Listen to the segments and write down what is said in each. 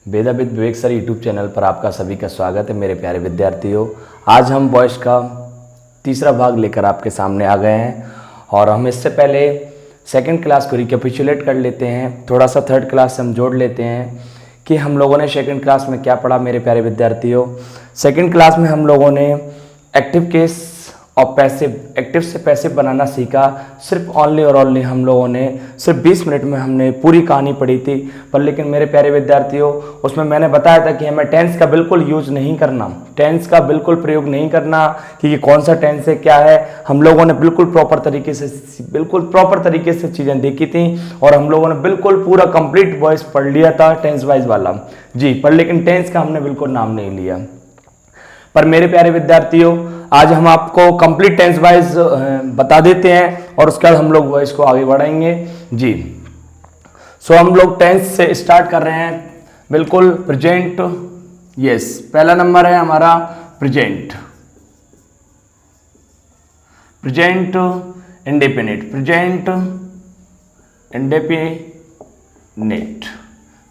वेदाविद विवेक sir YouTube channel पर आपका सभी का स्वागत है मेरे प्यारे विद्यार्थियों। आज हम वॉइस का तीसरा भाग लेकर आपके सामने आ गए हैं और हम इससे पहले सेकंड क्लास को रिकैपिचुलेट कर लेते हैं, थोड़ा सा थर्ड क्लास से हम जोड़ लेते हैं कि हम लोगों ने सेकंड क्लास में क्या पढ़ा मेरे प्यारे विद्यार्थियों। सेकंड क्लास में हम लोगों ने एक्टिव केस और पैसिव, एक्टिव से पैसिव बनाना सीखा। सिर्फ ओनली और ओनली हम लोगों ने सिर्फ 20 मिनट में हमने पूरी कहानी पढ़ी थी। पर लेकिन मेरे प्यारे विद्यार्थियों, उसमें मैंने बताया था कि हमें टेंस का बिल्कुल यूज नहीं करना, टेंस का बिल्कुल प्रयोग नहीं करना कि ये कौन सा टेंस है क्या है। हम लोगों ने बिल्कुल प्रॉपर तरीके से चीज़ें देखी थी और हम लोगों ने बिल्कुल पूरा कंप्लीट वॉइस पढ़ लिया था टेंस वाइज वाला जी। पर लेकिन टेंस का हमने बिल्कुल नाम नहीं लिया। पर मेरे प्यारे विद्यार्थियों, आज हम आपको कंप्लीट टेंस वाइज बता देते हैं और उसके बाद हम लोग वॉइस को आगे बढ़ाएंगे जी। सो हम लोग टेंस से स्टार्ट कर रहे हैं बिल्कुल प्रेजेंट। यस, पहला नंबर है हमारा present. Present indefinite, present indefinite,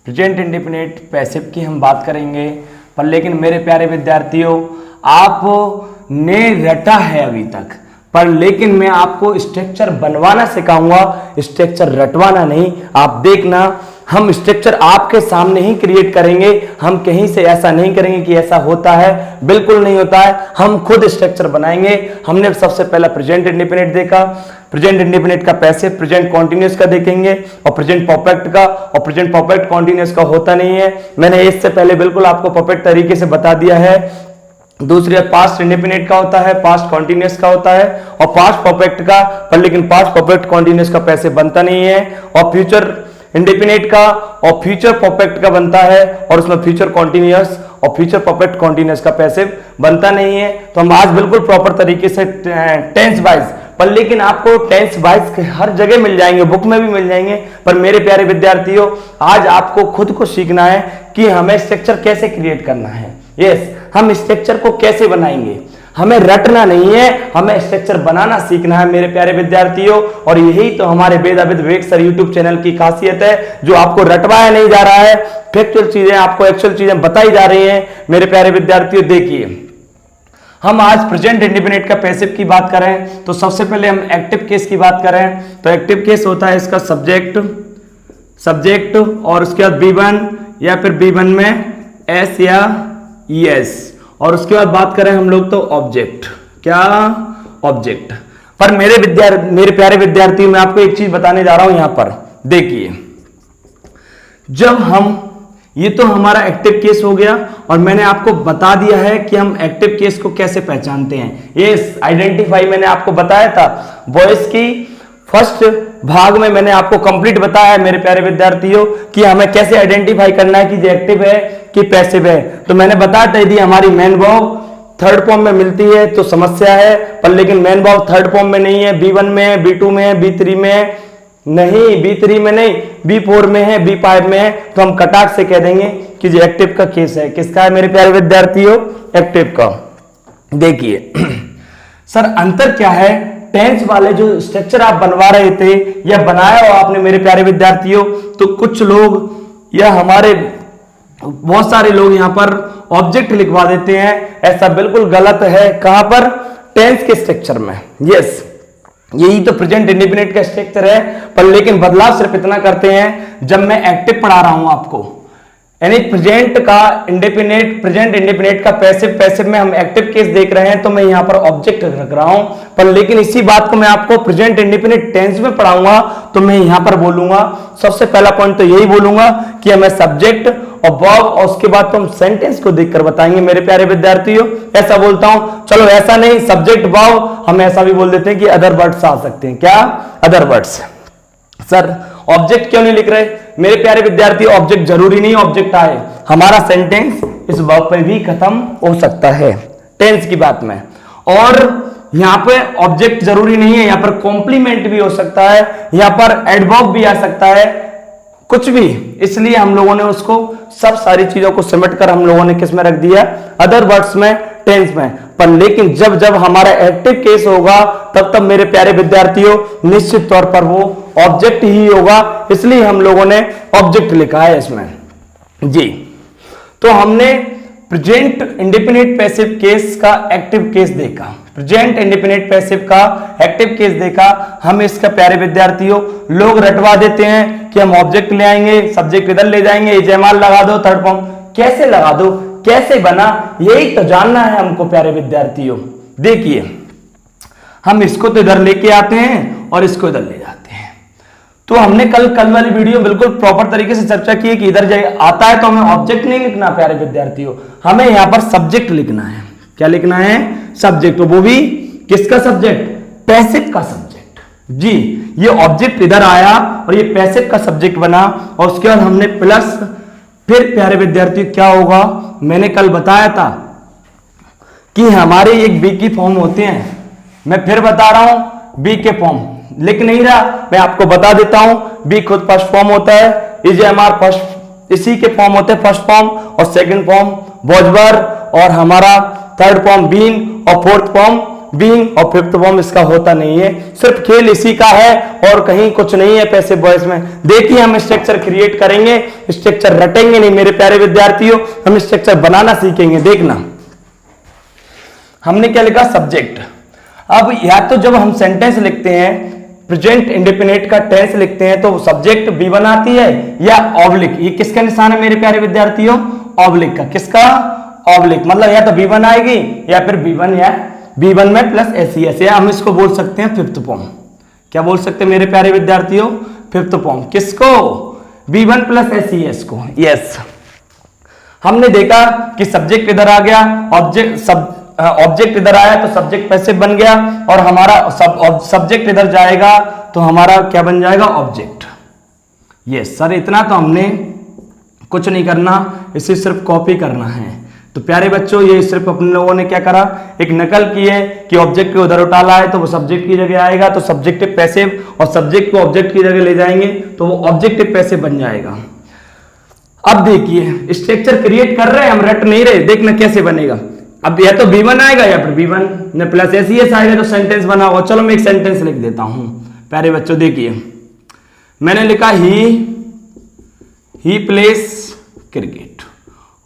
present indefinite passive की हम बात करेंगे। पर लेकिन मेरे प्यारे विद्यार्थियों, आपने रटा है अभी तक, पर लेकिन मैं आपको स्ट्रक्चर बनवाना सिखाऊंगा, स्ट्रक्चर रटवाना नहीं। आप देखना, हम स्ट्रक्चर आपके सामने ही क्रिएट करेंगे। हम कहीं से ऐसा नहीं करेंगे कि ऐसा होता है, बिल्कुल नहीं होता है। हम खुद स्ट्रक्चर बनाएंगे। हमने सबसे पहला प्रेजेंट इंडेफिनिट देखा, प्रेजेंट इंडेफिनिट का पैसिव, प्रेजेंट कॉन्टिन्यूअस का देखेंगे और प्रेजेंट परफेक्ट का। और प्रेजेंट परफेक्ट कॉन्टिन्यूअस का होता नहीं है, मैंने इससे पहले बिल्कुल आपको परफेक्ट तरीके से बता दिया है। दूसरी पास्ट इंडेफिनिट का होता है, पास्ट कॉन्टिन्यूअस का होता है और पास्ट परफेक्ट का। पर लेकिन पास्ट परफेक्ट कॉन्टिन्यूअस का पैसिव बनता नहीं है। और फ्यूचर इंडेफिनिट का और फ्यूचर परफेक्ट का बनता है और उसमें फ्यूचर कॉन्टिन्यूअस और फ्यूचर परफेक्ट कॉन्टिन्यूअस का पैसिव बनता नहीं है। तो हम आज बिल्कुल प्रॉपर तरीके से टेंस वाइज, पर लेकिन आपको टेंस वाइज हर जगह मिल जाएंगे, बुक में भी मिल जाएंगे। पर मेरे प्यारे विद्यार्थियों, आज आपको खुद को सीखना है कि हमें स्ट्रक्चर कैसे क्रिएट करना है। यस, हम स्ट्रक्चर को कैसे बनाएंगे। हमें रटना नहीं है, हमें स्ट्रक्चर बनाना सीखना है मेरे प्यारे विद्यार्थियों। और यही तो हमारे वेदाविद विवेक सर यूट्यूब चैनल की खासियत है, जो आपको रटवाया नहीं जा रहा है, फैक्चुअल चीजें आपको एक्चुअल चीजें बताई जा रही हैं मेरे प्यारे विद्यार्थियों। देखिए, हम आज प्रेजेंट इंडेफिनिट का पैसिव की बात करें तो सबसे पहले हम एक्टिव केस की बात करें तो एक्टिव केस होता है इसका सब्जेक्ट और उसके बाद B1 या फिर B1 में S या ES और उसके बाद बात करें हम लोग तो ऑब्जेक्ट, क्या ऑब्जेक्ट। पर मेरे प्यारे विद्यार्थी, मैं आपको एक चीज बताने जा रहा हूं यहां पर। देखिए, जब हम, ये तो हमारा एक्टिव केस हो गया और मैंने आपको बता दिया है कि हम एक्टिव केस को कैसे पहचानते हैं। ये आइडेंटिफाई मैंने आपको बताया था वॉइस की फर्स्ट भाग में, मैंने आपको कंप्लीट बताया है मेरे प्यारे विद्यार्थियों कि हमें कैसे आइडेंटिफाई करना है कि ये एक्टिव है कि पैसिव है। तो मैंने बताया था, यदि हमारी मेन वर्ब थर्ड फॉर्म में मिलती है तो समस्या है। पर लेकिन मेन वर्ब थर्ड फॉर्म में नहीं है, B1 में है, B2 में है, B3 में है, नहीं B3 में नहीं, B4 में है, B5 में है, तो हम कटाक से कह देंगे कि ये एक्टिव का केस है। किसका है मेरे प्यारे विद्यार्थियों? एक्टिव का। देखिए सर, अंतर क्या है? टेंस वाले जो स्ट्रक्चर आप बनवा रहे थे या बनाया हो आपने मेरे प्यारे विद्यार्थियों, तो कुछ लोग या हमारे बहुत सारे लोग यहां पर ऑब्जेक्ट लिखवा देते हैं। ऐसा बिल्कुल गलत है। कहां पर? टेंस के स्ट्रक्चर में। यस, यही तो प्रेजेंट इंडेफिनिट का स्ट्रक्चर है। पर लेकिन बदलाव सिर्फ इतना करते हैं, जब मैं एक्टिव पढ़ा रहा हूं आपको, यानी प्रेजेंट का इंडेफिनिट, प्रेजेंट इंडेफिनिट का पैसिव, पैसिव में हम एक्टिव केस देख रहे हैं तो मैं यहां पर ऑब्जेक्ट रख रहा हूं। पर लेकिन इसी बात को मैं आपको प्रेजेंट इंडेफिनिट टेंस में पढ़ाऊंगा तो मैं यहां पर बोलूंगा, सबसे पहला पॉइंट तो यही बोलूंगा कि हमें सब्जेक्ट और वर्ब और उसके बाद तो हम सेंटेंस को देखकर बताएंगे मेरे प्यारे विद्यार्थियों। ऐसा बोलता हूं, चलो ऐसा नहीं, सब्जेक्ट वर्ब हम ऐसा भी बोल देते हैं कि अदर वर्ड्स आ सकते हैं। क्या? Other words. सर ऑब्जेक्ट क्यों नहीं लिख रहे? मेरे प्यारे विद्यार्थी, ऑब्जेक्ट जरूरी नहीं ऑब्जेक्ट आए, हमारा सेंटेंस इस वर्ब पर भी खत्म हो सकता है टेंस की बात में। और यहां पे ऑब्जेक्ट जरूरी नहीं है, यहां पर कॉम्प्लीमेंट भी हो सकता है, यहां पर एडवर्ब भी आ सकता है, कुछ भी। इसलिए हम लोगों ने उसको सब सारी चीजों को सिमट कर हम लोगों ने किस में रख दिया? अदर वर्ड्स में, टेंस में। पर लेकिन जब जब हमारा एक्टिव केस होगा तब तब मेरे प्यारे विद्यार्थियों निश्चित तौर पर वो ऑब्जेक्ट ही होगा, इसलिए हम लोगों ने ऑब्जेक्ट लिखा है इसमें जी। तो हमने प्रेजेंट इंडेफिनिट पैसिव केस का एक्टिव केस देखा, प्रेजेंट इंडेफिनिट पैसिव का एक्टिव केस देखा। हम इसका प्यारे विद्यार्थियों लोग रटवा देते हैं कि हम ऑब्जेक्ट ले आएंगे, सब्जेक्ट इधर ले जाएंगे, एजेमाल लगा दो, थर्ड फॉर्म कैसे लगा दो, कैसे बना, यही तो जानना है हमको प्यारे विद्यार्थियों। देखिए हम इसको तो इधर लेके आते हैं और इसको इधर ले जाते हैं। तो हमने कल वाली वीडियो बिल्कुल प्रॉपर तरीके से चर्चा की कि इधर आता है तो हमें ऑब्जेक्ट नहीं लिखना प्यारे विद्यार्थियों, हमें यहां पर सब्जेक्ट लिखना है। क्या लिखना है? सब्जेक्ट। तो वो भी किसका सब्जेक्ट? पैसिव का सब्जेक्ट। जी ये ऑब्जेक्ट इधर आया और ये पैसिव का सब्जेक्ट बना और उसके बाद हमने प्लस, फिर प्यारे विद्यार्थियों क्या होगा, मैंने कल बताया था कि हमारे एक बी की फॉर्म होते हैं। मैं फिर बता रहा हूं बी के फॉर्म लिख नहीं रहा, मैं आपको बता देता हूं। बी खुद फर्स्ट फॉर्म होता है, इजेएमआर फर्स्ट, इसी के फॉर्म होते हैं फर्स्ट फॉर्म और सेकंड फॉर्म वॉजबर, और हमारा थर्ड फॉर्म बीइंग और फोर्थ फॉर्म बीइंग और फिफ्थ फॉर्म इसका होता नहीं है। सिर्फ खेल इसी का है और कहीं कुछ नहीं है पैसिव वॉइस में। देखिए हम स्ट्रक्चर क्रिएट करेंगे, स्ट्रक्चर रटेंगे नहीं मेरे प्यारे विद्यार्थियों, हम स्ट्रक्चर बनाना सीखेंगे। देखना हमने क्या लिखा? सब्जेक्ट। अब या तो जब हम सेंटेंस लिखते हैं प्रेजेंट इंडेफिनिट का टेंस लिखते हैं तो सब्जेक्ट B1 आती है या ऑब्लिक। ये किसका निशान है मेरे प्यारे विद्यार्थियों? ऑब्लिक का। किसका? ऑब्लिक। मतलब या तो B1 आएगी या फिर B1 या B1 में प्लस SES, या हम इसको बोल सकते हैं फिफ्थ फॉर्म। क्या बोल सकते हैं मेरे प्यारे विद्यार्थियों? Fifth form. किसको? B1 प्लस SES को। यस हमने देखा कि सब्जेक्ट इधर आ गया, ऑब्जेक्ट इधर आया तो सब्जेक्ट पैसिव बन गया और हमारा सब्जेक्ट इधर जाएगा तो हमारा क्या बन जाएगा? ऑब्जेक्ट। यस सर, इतना तो हमने कुछ नहीं करना, इसे सिर्फ कॉपी करना है। तो प्यारे बच्चों ये सिर्फ अपने लोगों ने क्या करा, एक नकल की है कि ऑब्जेक्ट को उधर उठाला है तो वो सब्जेक्ट की जगह आएगा, तो सब्जेक्टिव पैसिव, और सब्जेक्ट को ऑब्जेक्ट की जगह ले जाएंगे तो वो ऑब्जेक्टिव पैसिव बन जाएगा। अब देखिए स्ट्रक्चर क्रिएट कर रहे हैं हम, रट नहीं रहे। देखना कैसे बनेगा। अब या तो B1 आएगा या फिर B1 में प्लस SES आएगा तो सेंटेंस बना होगा। चलो मैं एक सेंटेंस लिख देता हूं प्यारे बच्चों। देखिए मैंने लिखा ही प्लेस क्रिकेट।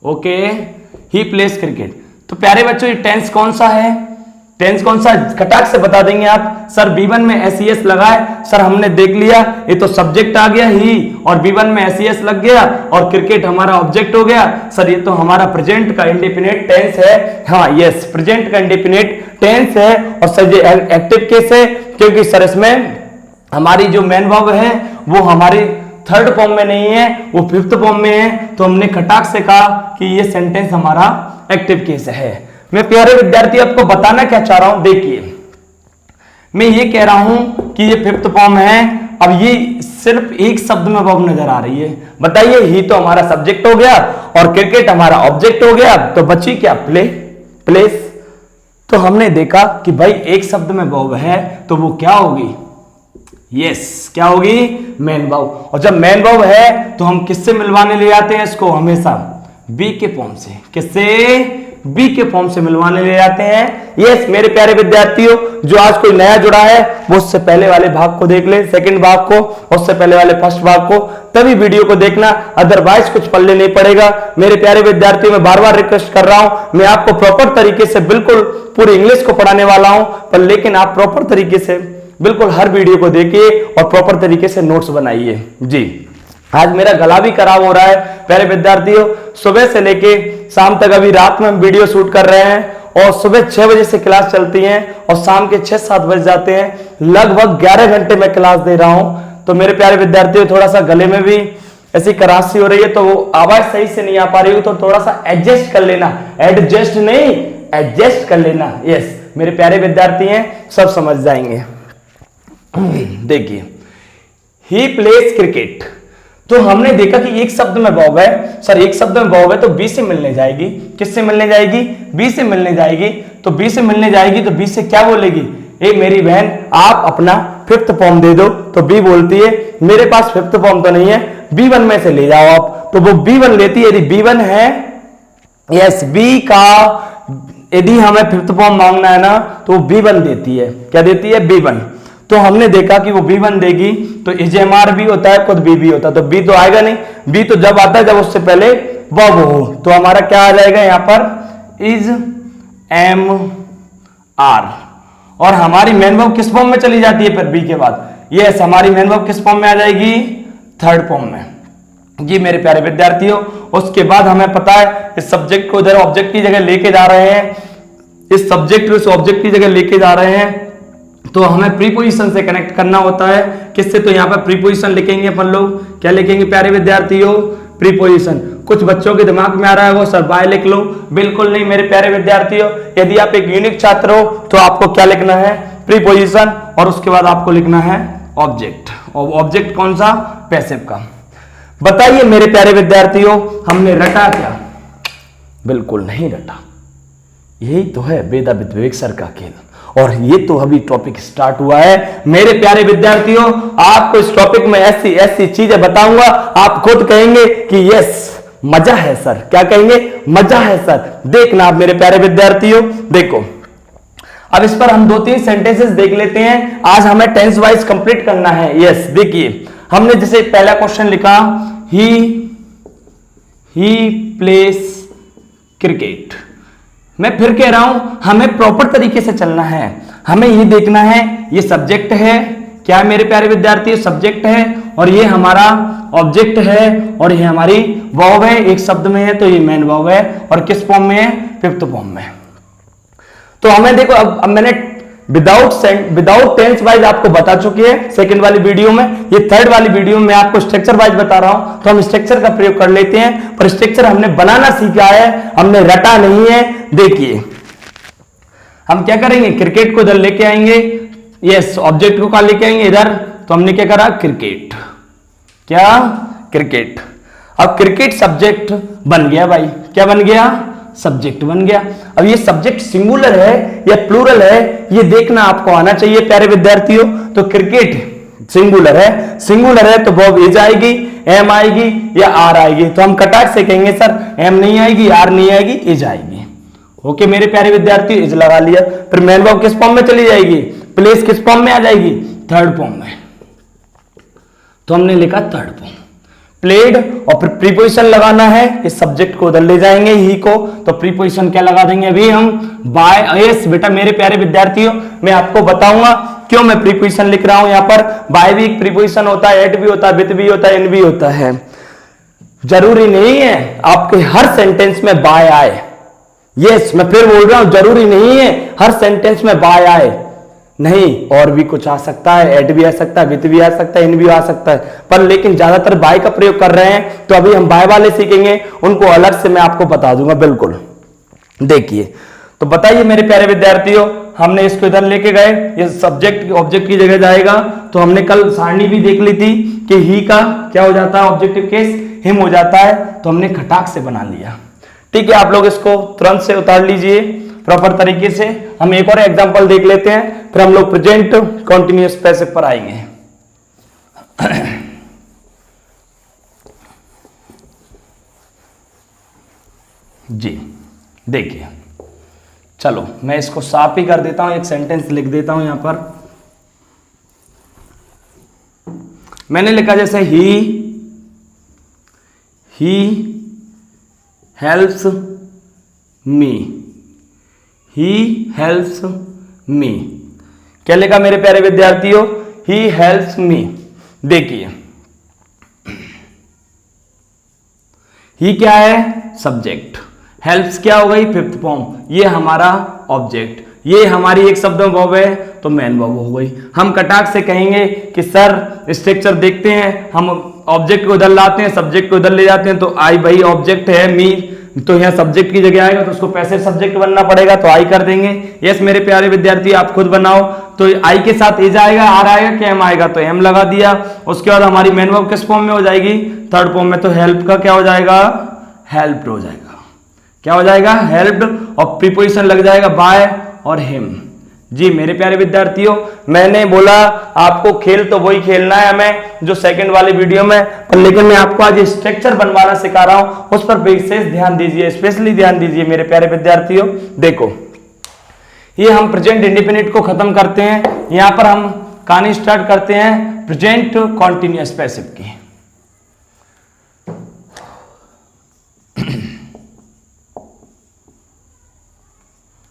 ओके, ही प्लेस क्रिकेट। तो प्यारे बच्चों ये टेंस कौन सा है? टेंस कौन सा? खटाक से बता देंगे आप। सर B1 में SES लगा है। सर हमने देख लिया, ये तो सब्जेक्ट आ गया ही और B1 में SES लग गया और क्रिकेट हमारा ऑब्जेक्ट हो गया। सर ये तो हमारा प्रेजेंट का इंडेफिनिट टेंस है। हाँ यस, प्रेजेंट का इंडेफिनिट टेंस है और सर ये एक्टिव केस है क्योंकि सर इसमें हमारी जो मेन वर्ब है वो हमारी थर्ड फॉर्म में नहीं है, वो फिफ्थ फॉर्म में है। तो हमने खटाक से कहा कि ये सेंटेंस हमारा एक्टिव केस है। मैं प्यारे विद्यार्थी आपको बताना क्या चाह रहा हूं, देखिए मैं ये कह रहा हूं कि ये फिफ्थ फॉर्म है। अब ये सिर्फ एक शब्द में वर्ब नजर आ रही है। बताइए, ही तो हमारा सब्जेक्ट हो गया और क्रिकेट हमारा ऑब्जेक्ट हो गया, तो बची क्या? प्लेस। तो हमने देखा कि भाई एक शब्द में वर्ब है तो वो क्या होगी? यस, क्या होगी? Main verb. और जब मेन वर्ब है तो हम किससे मिलवाने ले जाते हैं इसको? हमेशा बी के फॉर्म से। किससे? बी के फॉर्म से मिलवाने ले जाते हैं। यस मेरे प्यारे विद्यार्थियों, जो आज कोई नया जुड़ा है वो उससे पहले वाले भाग को देख ले, सेकंड भाग को, और उससे पहले वाले फर्स्ट भाग को, तभी वीडियो को देखना, अदरवाइज कुछ पढ़ने नहीं पड़ेगा। मेरे प्यारे विद्यार्थियों मैं बार बार रिक्वेस्ट कर रहा हूं, मैं आपको प्रॉपर तरीके से बिल्कुल पूरी इंग्लिश को पढ़ाने वाला हूं, पर लेकिन आप प्रॉपर तरीके से बिल्कुल हर वीडियो को देखिए और प्रॉपर तरीके से नोट्स बनाइए। जी आज मेरा गला भी खराब हो रहा है प्यारे विद्यार्थियों, सुबह से लेके शाम तक अभी रात में हम वीडियो शूट कर रहे हैं और सुबह 6 बजे से क्लास चलती है और शाम के 6-7 बज जाते हैं। लगभग 11 घंटे में क्लास दे रहा हूं। तो मेरे प्यारे विद्यार्थियों थोड़ा सा गले में भी ऐसी करासी हो रही है तो वो आवाज सही से नहीं आ पा रही हो तो थोड़ा सा एडजस्ट कर लेना, एडजस्ट नहीं एडजस्ट कर लेना। यस मेरे प्यारे विद्यार्थी हैं, सब समझ जाएंगे। देखिए ही प्लेस क्रिकेट, तो हमने देखा कि एक शब्द में वर्ब है। सर एक शब्द में वर्ब है तो बी से मिलने जाएगी। किससे मिलने जाएगी? बी से मिलने जाएगी। तो बी से मिलने जाएगी तो बी से क्या बोलेगी? ए मेरी बहन आप अपना फिफ्थ फॉर्म दे दो। तो बी बोलती है मेरे पास फिफ्थ फॉर्म तो नहीं है, B1 में से ले जाओ आप। तो वो B1 लेती है। यदि B1 है, यस बी का यदि हमें फिफ्थ फॉर्म मांगना है ना तो वो B1 देती है। क्या देती है? B1। तो हमने देखा कि वो B1 देगी तो इजेमार भी होता है, खुद बी भी होता है, तो बी तो आएगा नहीं। बी तो जब आता है जब उससे पहले वर्ब हो तो हमारा क्या आ जाएगा यहाँ पर इज एम आर। और हमारी मेन वर्ब किस फॉर्म में चली जाती है फिर बी के बाद? यस, हमारी मेन वर्ब किस फॉर्म में आ जाएगी? थर्ड फॉर्म में। जी मेरे प्यारे विद्यार्थियों, उसके बाद हमें पता है इस सब्जेक्ट को इधर ऑब्जेक्ट की जगह लेके जा रहे हैं, इस सब्जेक्ट को इस ऑब्जेक्ट की जगह लेके जा रहे हैं, तो हमें प्रीपोजिशन से कनेक्ट करना होता है। किससे? तो यहाँ पर प्रीपोजिशन लिखेंगे अपन लोग। क्या लिखेंगे प्यारे विद्यार्थियों? प्रीपोजिशन। कुछ बच्चों के दिमाग में आ रहा है वो सर बाय लिख लो, बिल्कुल नहीं मेरे प्यारे विद्यार्थियों। यदि आप एक यूनिक छात्र हो तो आपको क्या लिखना है? प्रीपोजिशन, और उसके बाद आपको लिखना है ऑब्जेक्ट। और ऑब्जेक्ट कौन सा? पैसिव का। बताइए मेरे प्यारे विद्यार्थियों, हमने रटा क्या? बिल्कुल नहीं रटा। यही तो है वेदा विवेक सर का खेल, और ये तो अभी टॉपिक स्टार्ट हुआ है। मेरे प्यारे विद्यार्थियों, आपको इस टॉपिक में ऐसी ऐसी चीजें बताऊंगा, आप खुद कहेंगे कि यस मजा है सर। क्या कहेंगे? मजा है सर। देखना आप मेरे प्यारे विद्यार्थियों, देखो अब इस पर हम 2-3 सेंटेंसेस देख लेते हैं। आज हमें टेंस वाइज कंप्लीट करना है। यस, देखिए हमने जैसे पहला क्वेश्चन लिखा ही प्लेस क्रिकेट। मैं फिर कह रहा हूं हमें प्रॉपर तरीके से चलना है। हमें ये देखना है ये सब्जेक्ट है, क्या मेरे प्यारे विद्यार्थी? सब्जेक्ट है, और ये हमारा ऑब्जेक्ट है, और ये हमारी वर्ब है। एक शब्द में है तो ये मेन वर्ब है, और किस फॉर्म में है? फिफ्थ फॉर्म में। तो हमें देखो अब मैंने विदाउट टेंस वाइज आपको बता चुकी है सेकंड वाली वीडियो में। ये थर्ड वाली वीडियो में आपको स्ट्रक्चर वाइज बता रहा हूं, तो हम स्ट्रक्चर का प्रयोग कर लेते हैं। पर स्ट्रक्चर हमने बनाना सीखा है, हमने रटा नहीं है। देखिए हम क्या करेंगे? क्रिकेट को इधर लेके आएंगे। यस, ऑब्जेक्ट को कहां लेके आएंगे? इधर। तो हमने क्या करा? क्रिकेट। क्या? क्रिकेट। अब क्रिकेट सब्जेक्ट बन गया भाई। क्या बन गया? सब्जेक्ट बन गया। अब ये सब्जेक्ट सिंगुलर है या प्लूरल है, ये देखना आपको आना चाहिए प्यारे विद्यार्थियों। तो क्रिकेट सिंगुलर है तो वर्ब इज आएगी, एम आएगी या आर आएगी? तो हम कटाक से कहेंगे सर एम नहीं आएगी, आर नहीं आएगी, इज आएगी। ओके मेरे प्यारे विद्यार्थी, इज लगा लिया। फिर मेन वर्ब किस फॉर्म में चली जाएगी? प्लेस किस फॉर्म में आ जाएगी? थर्ड फॉर्म में। तो हमने लिखा थर्ड फॉर्म। प्लेड, और फिर प्रीपोजिशन लगाना है। इस सब्जेक्ट को उधर ले जाएंगे ही को, तो प्रीपोजिशन क्या लगा देंगे अभी हम? बाय। यस बेटा मेरे प्यारे विद्यार्थियों, मैं आपको बताऊंगा क्यों मैं प्रीपोजिशन लिख रहा हूं। यहां पर बाय भी एक प्रीपोजिशन होता है, एट भी होता है, विथ भी होता है, इन भी होता है। जरूरी नहीं है आपके हर सेंटेंस में बाय आए। यस, मैं फिर बोल रहा हूं जरूरी नहीं है हर सेंटेंस में बाय आए, नहीं, और भी कुछ आ सकता है, एट भी आ सकता है, विथ भी आ सकता है, इन भी आ सकता है, पर लेकिन ज्यादातर बाय का प्रयोग कर रहे हैं। तो अभी हम बाय वाले सीखेंगे, उनको अलग से मैं आपको बता दूंगा। बिल्कुल देखिए, तो बताइए मेरे प्यारे विद्यार्थियों, हमने इसको इधर लेके गए, ये सब्जेक्ट ऑब्जेक्ट की जगह जाएगा। तो हमने कल सारणी भी देख ली थी कि ही का क्या हो जाता है? ऑब्जेक्टिव केस हिम हो जाता है। तो हमने खटाक से बना लिया। ठीक है, आप लोग इसको तुरंत से उतार लीजिए प्रॉपर तरीके से। हम एक और एग्जांपल देख लेते हैं, फिर हम लोग प्रेजेंट कॉन्टिन्यूअस पैसिव पर आएंगे। जी देखिए, चलो मैं इसको साफ ही कर देता हूं, एक सेंटेंस लिख देता हूं यहां पर। मैंने लिखा जैसे he helps me. He helps me. क्या लिखा मेरे प्यारे विद्यार्थियों? He helps me. देखिए ही क्या है? सब्जेक्ट। हेल्प्स क्या हो गई? Fifth form. ये हमारा ऑब्जेक्ट, ये हमारी एक शब्द में वर्ब है तो मेन वर्ब हो गई। हम कटाक से कहेंगे कि सर स्ट्रक्चर देखते हैं, हम ऑब्जेक्ट को उधर लाते हैं, सब्जेक्ट को उधर ले जाते हैं। तो आई भाई ऑब्जेक्ट है मी, तो यहाँ सब्जेक्ट की जगह आएगा तो उसको पैसिव सब्जेक्ट बनना पड़ेगा, तो आई कर देंगे। यस मेरे प्यारे विद्यार्थी, आप खुद बनाओ। तो आई के साथ इज आएगा, आर आएगा, क्या एम आएगा? तो एम लगा दिया। उसके बाद हमारी मेन वर्ब किस फॉर्म में हो जाएगी? थर्ड फॉर्म में। तो हेल्प का क्या हो जाएगा? हेल्प्ड हो जाएगा। क्या हो जाएगा? हेल्प्ड, और प्रीपोजिशन लग जाएगा बाय और हिम। जी मेरे प्यारे विद्यार्थियों, मैंने बोला आपको खेल तो वही खेलना है हमें जो सेकंड वाली वीडियो में, पर लेकिन मैं आपको आज स्ट्रक्चर बनवाना सिखा रहा हूं, उस पर विशेष ध्यान दीजिए, स्पेशली ध्यान दीजिए मेरे प्यारे विद्यार्थियों। देखो ये हम प्रेजेंट इंडेफिनिट को खत्म करते हैं, यहां पर हम कहानी स्टार्ट करते हैं प्रेजेंट कॉन्टिन्यूअस पैसिव की।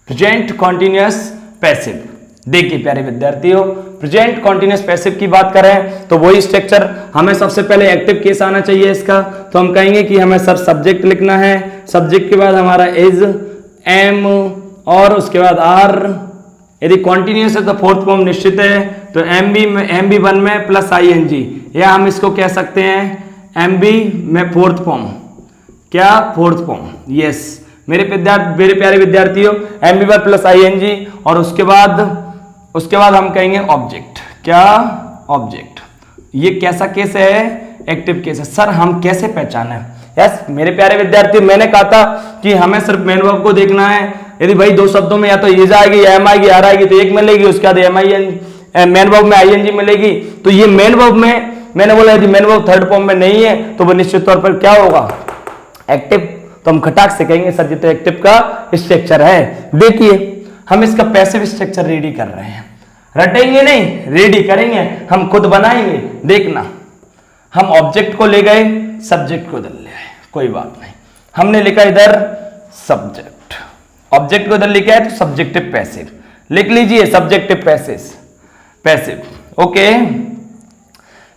Present continuous passive. देखिए प्यारे विद्यार्थियों, प्रेजेंट कॉन्टिन्यूअस पैसिव की बात करें तो वही स्ट्रक्चर, हमें सबसे पहले एक्टिव केस आना चाहिए इसका। तो हम कहेंगे कि हमें सर सब्जेक्ट लिखना है, सब्जेक्ट के बाद हमारा इज, एम और उसके बाद आर। यदि कॉन्टिन्यूअस है तो फोर्थ फॉर्म निश्चित है, तो एम बी वन में प्लस आई एन जी, या हम इसको कह सकते हैं एम बी में फोर्थ फॉर्म। क्या? Fourth form. यस मेरे प्यारे विद्यार्थियों, M B one plus I N G, और उसके बाद हम कहेंगे ऑब्जेक्ट। क्या? ऑब्जेक्ट। ये कैसा केस है? एक्टिव केस है। सर हम कैसे पहचाने? यस मेरे प्यारे विद्यार्थी, मैंने कहा था कि हमें सिर्फ मेन वर्ब को देखना है। यदि भाई दो शब्दों में या तो इज आएगी या एम आएगी, आर आएगी, तो एक मिलेगी, उसके बाद M I N main verb में आईएनजी मिलेगी। तो ये मेन वर्ब में मैंने बोला यदि मेन वर्ब थर्ड फॉर्म में नहीं है तो वो निश्चित तौर पर क्या होगा? एक्टिव। तो हम खटाक से कहेंगे सर ये तो एक्टिव का स्ट्रक्चर है। देखिए हम इसका पैसिव स्ट्रक्चर रेडी कर रहे हैं, रटेंगे नहीं, रेडी करेंगे, हम खुद बनाएंगे। देखना, हम ऑब्जेक्ट को ले गए, सब्जेक्ट को इधर ले आए, कोई बात नहीं। हमने लिखा इधर सब्जेक्ट, ऑब्जेक्ट को इधर लिखा है तो सब्जेक्टिव पैसिव लिख लीजिए, सब्जेक्टिव पैसिव। ओके,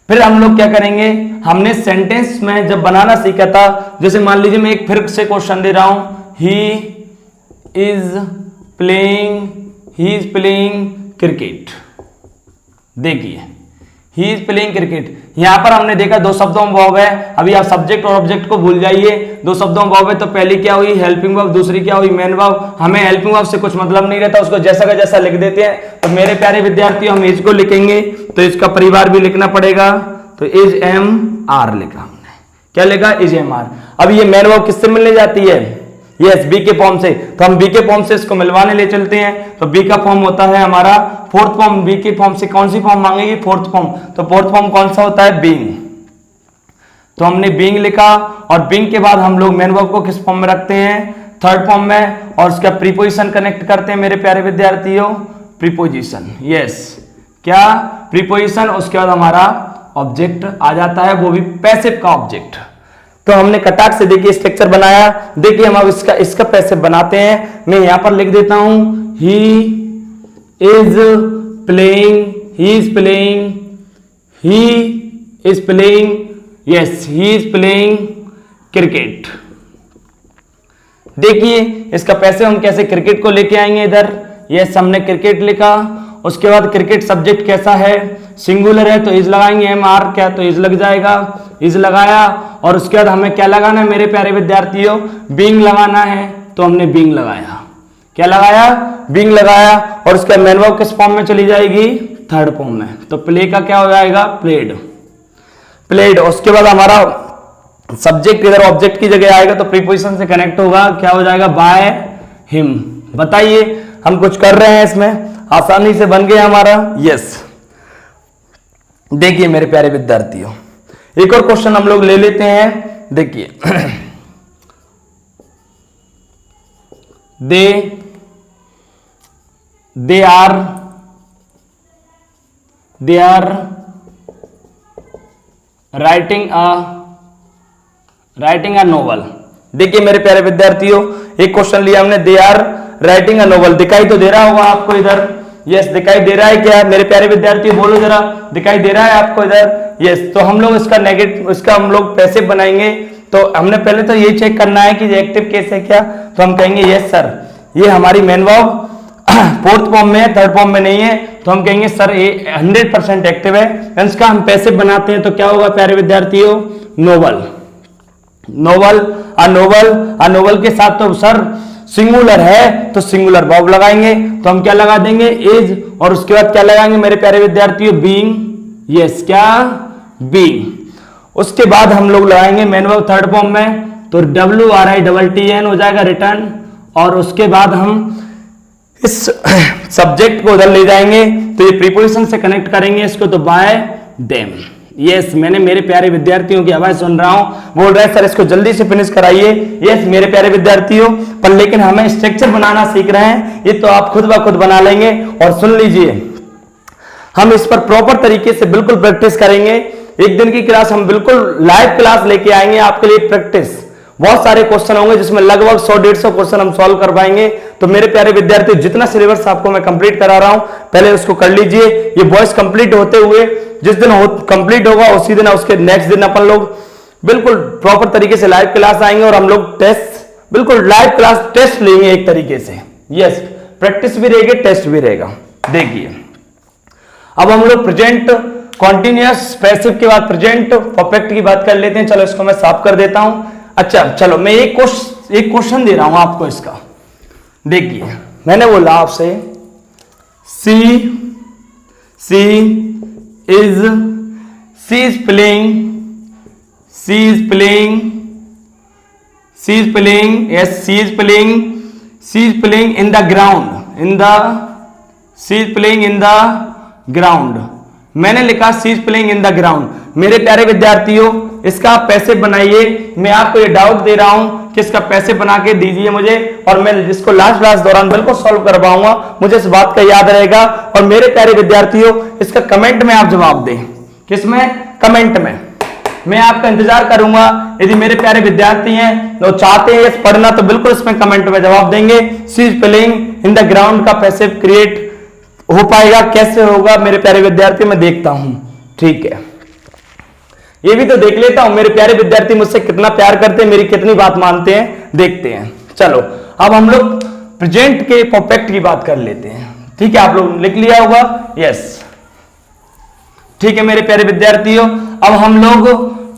फिर हम लोग क्या करेंगे? हमने सेंटेंस में जब बनाना सीखा था, जैसे मान लीजिए मैं एक फिर से क्वेश्चन दे रहा हूं, ही इज प्लेइंग क्रिकेट। देखिए ही इज प्लेइंग क्रिकेट, यहां पर हमने देखा दो शब्दों में वर्ब है। अभी आप सब्जेक्ट और ऑब्जेक्ट को भूल जाइए, दो शब्दों में वर्ब है तो पहली क्या हुई? हेल्पिंग वर्ब, दूसरी क्या हुई? Main verb. हमें हेल्पिंग वर्ब से कुछ मतलब नहीं रहता, उसको जैसा का जैसा लिख देते हैं। तो मेरे प्यारे विद्यार्थियों, हम इज को लिखेंगे तो इसका परिवार भी लिखना पड़ेगा, तो इज एम आर लिखा हमने। क्या लिखा? Is am are. अब ये मेन वर्ब किससे मिलने जाती है? यस बी के फॉर्म से, तो हम बी के फॉर्म से इसको मिलवाने ले चलते हैं। तो बी का फॉर्म होता है हमारा फोर्थ फॉर्म। बी के फॉर्म से कौन सी फॉर्म मांगेगी? Fourth form. तो फोर्थ फॉर्म कौन सा होता है? बीइंग। तो हमने बीइंग लिखा, और बीइंग के बाद हम लोग मेन वर्ब को किस फॉर्म में रखते हैं? थर्ड फॉर्म में, और उसका प्रीपोजिशन कनेक्ट करते हैं मेरे प्यारे विद्यार्थियों, प्रीपोजिशन। यस क्या? प्रीपोजिशन। उसके बाद हमारा ऑब्जेक्ट आ जाता है, वो भी पैसिव का ऑब्जेक्ट। तो हमने कटाक से देखिए स्ट्रक्चर बनाया। देखिए हम अब इसका पैसिव बनाते हैं। मैं यहां पर लिख देता हूं ही इज प्लेइंग क्रिकेट। देखिए इसका पैसिव हम कैसे क्रिकेट को लेके आएंगे इधर। यस हमने क्रिकेट लिखा, उसके बाद क्रिकेट सब्जेक्ट कैसा है? सिंगुलर है तो इज लगाएंगे, एम आर क्या, तो इज लग जाएगा, इज लगाया। और उसके बाद हमें क्या लगाना है मेरे प्यारे विद्यार्थियों? बीइंग लगाना है, तो हमने बीइंग लगाया। क्या लगाया? बीइंग लगाया। और उसके मेन वर्ब किस फॉर्म में चली जाएगी? थर्ड फॉर्म में। तो प्ले का क्या हो जाएगा? प्लेड। उसके बाद हमारा सब्जेक्ट इधर ऑब्जेक्ट की जगह आएगा, तो प्रीपोजिशन से कनेक्ट होगा, क्या हो जाएगा? By him. बताइए हम कुछ कर रहे हैं इसमें, आसानी से बन गया हमारा। यस देखिए मेरे प्यारे विद्यार्थियों, एक और क्वेश्चन हम लोग ले लेते हैं। देखिए they are writing a novel. देखिए मेरे प्यारे विद्यार्थियों, एक क्वेश्चन लिया हमने, they are writing a novel. दिखाई तो दे रहा होगा आपको इधर। यस दिखाई दे रहा है क्या मेरे प्यारे विद्यार्थी? बोलो जरा, दिखाई दे रहा है आपको इधर? यस तो हम लोग इसका हम लोग पैसिव बनाएंगे। तो हमने पहले तो ये चेक करना है कि एक्टिव केस है क्या। तो हम कहेंगे यस सर, ये हमारी मेन वर्ब फोर्थ फॉर्म में है, थर्ड फॉर्म में नहीं है। तो हम कहेंगे सर ये 100% एक्टिव है। इसका हम पैसिव बनाते हैं तो क्या होगा प्यारे विद्यार्थियों? नोवेल के साथ तो सर सिंगुलर है तो सिंगुलर वर्ब लगाएंगे। तो हम क्या लगा देंगे? इज। और उसके बाद क्या लगाएंगे मेरे प्यारे विद्यार्थियों? बीइंग। यस क्या? बीइंग। उसके बाद हम लोग लगाएंगे मेन वर्ब थर्ड फॉर्म में, तो WRITTN हो जाएगा, रिटर्न। और उसके बाद हम इस सब्जेक्ट को उधर ले जाएंगे, तो ये प्रीपोजिशन से कनेक्ट करेंगे इसको, तो बाय देम। यस मैंने मेरे प्यारे विद्यार्थियों की आवाज सुन रहा हूं, बोल रहे हैं सर इसको जल्दी से फिनिश कराइए। यस मेरे प्यारे विद्यार्थियों, पर लेकिन हमें स्ट्रक्चर बनाना सीख रहे हैं, ये तो आप खुद ब खुद बना लेंगे। और सुन लीजिए, हम इस पर प्रॉपर तरीके से बिल्कुल प्रैक्टिस करेंगे। एक दिन की क्लास हम बिल्कुल लाइव क्लास लेके आएंगे आपके लिए, प्रैक्टिस बहुत सारे क्वेश्चन होंगे जिसमें लगभग 100-150 क्वेश्चन हम सॉल्व कर पाएंगे। तो मेरे प्यारे विद्यार्थी, जितना सिलेबस आपको मैं कंप्लीट करा रहा हूं पहले उसको कर लीजिए। ये वॉइस कंप्लीट होते हुए जिस दिन कंप्लीट होगा उसी दिन, उसके नेक्स्ट दिन अपन लोग बिल्कुल प्रॉपर तरीके से लाइव क्लास आएंगे और हम लोग टेस्ट, बिल्कुल लाइव क्लास टेस्ट लेंगे एक तरीके से। यस, प्रैक्टिस भी रहेगी, टेस्ट भी रहेगा। देखिए अब हम लोग प्रेजेंट कॉन्टिन्यूअस पैसिव के बाद प्रेजेंट परफेक्ट की बात कर लेते हैं। चलो इसको मैं साफ कर देता हूं। अच्छा चलो, मैं एक क्वेश्चन दे रहा हूं आपको इसका। देखिए मैंने बोला आपसे she is playing in the ground. मैंने लिखा she is playing in the ground. मेरे प्यारे विद्यार्थियों, इसका पैसिव बनाइए। मैं आपको ये डाउट दे रहा हूं कि इसका पैसिव बना के दीजिए मुझे, और मैं इसको लास्ट दौरान बिल्कुल सॉल्व कर पाऊंगा। मुझे इस बात का याद रहेगा। और मेरे प्यारे विद्यार्थियों, इसका कमेंट में आप जवाब दें। किसमें? कमेंट में। मैं आपका इंतजार करूंगा। यदि मेरे प्यारे विद्यार्थी हैं तो चाहते हैं इस पढ़ना, तो बिल्कुल इसमें कमेंट में जवाब देंगे। She is playing in the ground का पैसिव क्रिएट हो पाएगा? कैसे होगा मेरे प्यारे विद्यार्थी, मैं देखता हूं। ठीक है, ये भी तो देख लेता हूं मेरे प्यारे विद्यार्थी मुझसे कितना प्यार करते हैं, मेरी कितनी बात मानते हैं, देखते हैं। चलो अब हम लोग प्रेजेंट के परफेक्ट की बात कर लेते हैं। ठीक है, आप लोग लिख लिया होगा? यस, ठीक है मेरे प्यारे विद्यार्थियों, अब हम लोग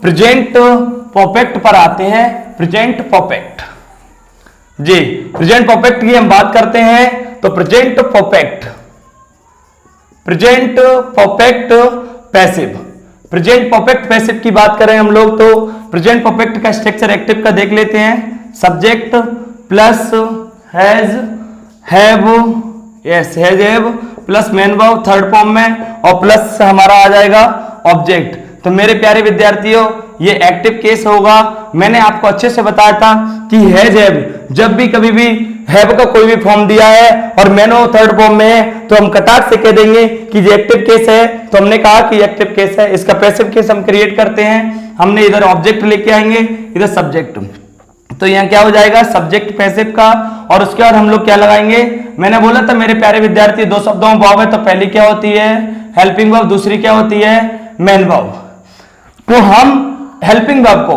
प्रेजेंट परफेक्ट पर आते हैं। प्रेजेंट परफेक्ट जी, प्रेजेंट परफेक्ट की हम बात करते हैं। तो present perfect passive, present perfect passive की बात करें हम लोग, तो प्रेजेंट परफेक्ट का स्ट्रक्चर एक्टिव का देख लेते हैं। Subject plus has, have, yes has have plus main verb third form में, और प्लस हमारा आ जाएगा ऑब्जेक्ट। तो मेरे प्यारे विद्यार्थियों, ये एक्टिव केस होगा। मैंने आपको अच्छे से बताया था कि हैज हैव, जब भी कभी भी हैव का कोई भी फॉर्म दिया है और मैनो थर्ड फॉर्म में है, तो हम कटाक से कह देंगे कि ये एक्टिव केस है। तो हमने कहा कि एक्टिव केस है। इसका पैसिव केस हम क्रिएट करते हैं। हमने इधर ऑब्जेक्ट लेके आएंगे, इधर सब्जेक्ट, तो यहाँ क्या हो जाएगा? सब्जेक्ट पैसिव का। और उसके बाद हम लोग क्या लगाएंगे? मैंने बोला था मेरे प्यारे विद्यार्थी, दो शब्दों में वर्ब है, तो पहली क्या होती है? हेल्पिंग वर्ब, दूसरी क्या होती है? Main verb. तो हम हेल्पिंग वर्ब को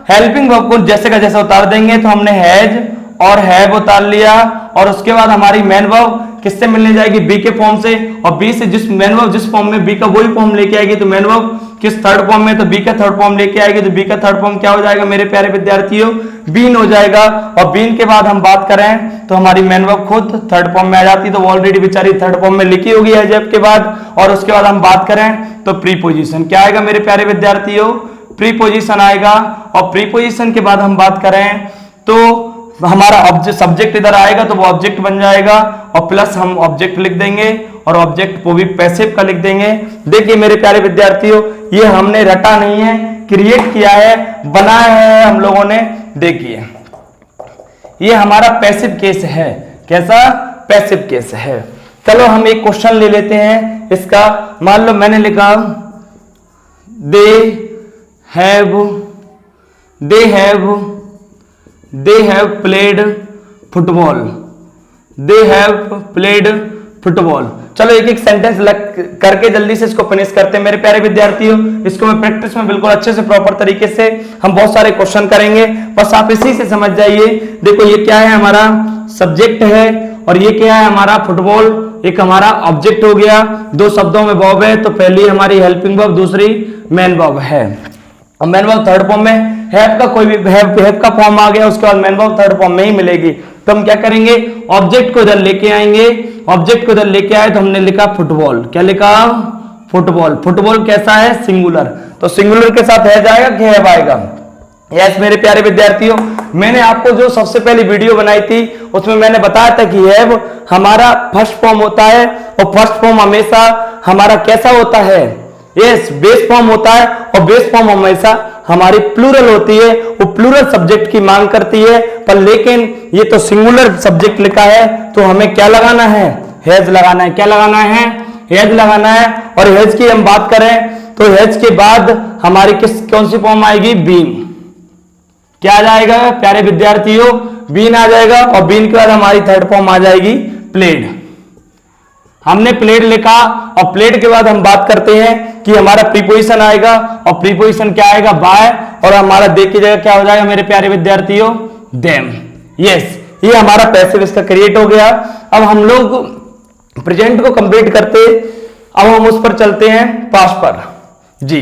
हेल्पिंग वर्ब को जैसे का जैसा उतार देंगे। तो हमने हैज और हैव उतार लिया, और उसके बाद हमारी मेन वर्ब किससे मिलने जाएगी? बी के फॉर्म से। और बी से जिस मेन वर्ब जिस फॉर्म में, बी का वही फॉर्म लेके आएगी। तो मेन वर्ब किस थर्ड फॉर्म में? तो बी का थर्ड फॉर्म लेके आएगी। तो बी का थर्ड फॉर्म क्या हो जाएगा मेरे प्यारे विद्यार्थियों? बीन हो जाएगा। और बीन के बाद हम बात करें तो हमारी मेन वर्ब खुद थर्ड फॉर्म में आ जाती है। तो ऑलरेडी बेचारी थर्ड फॉर्म में लिखी होगी हैज हैव के बाद। और उसके बाद हम बात करें तो प्रीपोजिशन क्या आएगा मेरे प्यारे विद्यार्थियों? प्रीपोजिशन आएगा। और प्रीपोजिशन के बाद हम बात करें तो हमारा सब्जेक्ट इधर आएगा, तो वो ऑब्जेक्ट बन जाएगा। और प्लस हम ऑब्जेक्ट लिख देंगे, और ऑब्जेक्ट को भी पैसिव का लिख देंगे। देखिए मेरे प्यारे विद्यार्थियों, ये हमने रटा नहीं है, क्रिएट किया है, बनाया है हम लोगों ने। देखिए ये हमारा पैसिव केस है। कैसा? पैसिव केस है। चलो हम एक क्वेश्चन ले लेते हैं इसका। मान लो मैंने लिखा दे हैव प्लेड फुटबॉल। चलो एक एक सेंटेंस करके जल्दी से इसको फिनिश करते हैं मेरे प्यारे विद्यार्थियों। इसको मैं प्रैक्टिस में बिल्कुल अच्छे से प्रॉपर तरीके से हम बहुत सारे क्वेश्चन करेंगे, बस आप इसी से समझ जाइए। देखो ये क्या है? हमारा सब्जेक्ट है, और ये क्या है? हमारा फुटबॉल। एक हमारा ऑब्जेक्ट हो गया, दो शब्दों में वर्ब है, तो पहली हमारी हेल्पिंग वर्ब, दूसरी मेन वर्ब है। और मेन वर्ब थर्ड फॉर्म में, हैव का कोई भी हैव का फॉर्म आ गया, उसके बाद मेन वर्ब थर्ड फॉर्म में ही मिलेगी। तो हम क्या करेंगे? ऑब्जेक्ट को इधर लेके आएंगे। ऑब्जेक्ट को इधर लेके आए तो हमने लिखा फुटबॉल। क्या लिखा? फुटबॉल। फुटबॉल कैसा है? सिंगुलर। तो सिंगुलर के साथ हैज आएगा कि हैव आएगा? यस मेरे प्यारे विद्यार्थियों, मैंने आपको जो सबसे पहली वीडियो बनाई थी उसमें मैंने बताया था कि हैव हमारा फर्स्ट फॉर्म होता है, और फर्स्ट फॉर्म हमेशा हमारा कैसा होता है? यस बेस फॉर्म होता है, और बेस फॉर्म हमेशा हमारी प्लूरल होती है, वो प्लूरल सब्जेक्ट की मांग करती है। पर लेकिन ये तो सिंगुलर सब्जेक्ट लिखा है, तो हमें क्या लगाना है? हैज लगाना है। क्या लगाना है? हैज लगाना है। और हैज की हम बात करें तो हैज के बाद हमारी कौन सी फॉर्म आएगी? बीन। क्या आ जाएगा प्यारे विद्यार्थियों, बीन आ जाएगा, और बीन के बाद हमारी थर्ड फॉर्म आ जाएगी प्लेड। हमने प्लेड लिखा, और प्लेड के बाद हम बात करते हैं कि हमारा प्रीपोजिशन आएगा, और प्रीपोजिशन क्या आएगा बाय, और हमारा दे की जगह क्या हो जाएगा मेरे प्यारे विद्यार्थियों देम। यस, ये हमारा पैसिव इसका क्रिएट हो गया। अब हम लोग प्रेजेंट को कंप्लीट करते, अब हम उस पर चलते हैं पास्ट पर जी।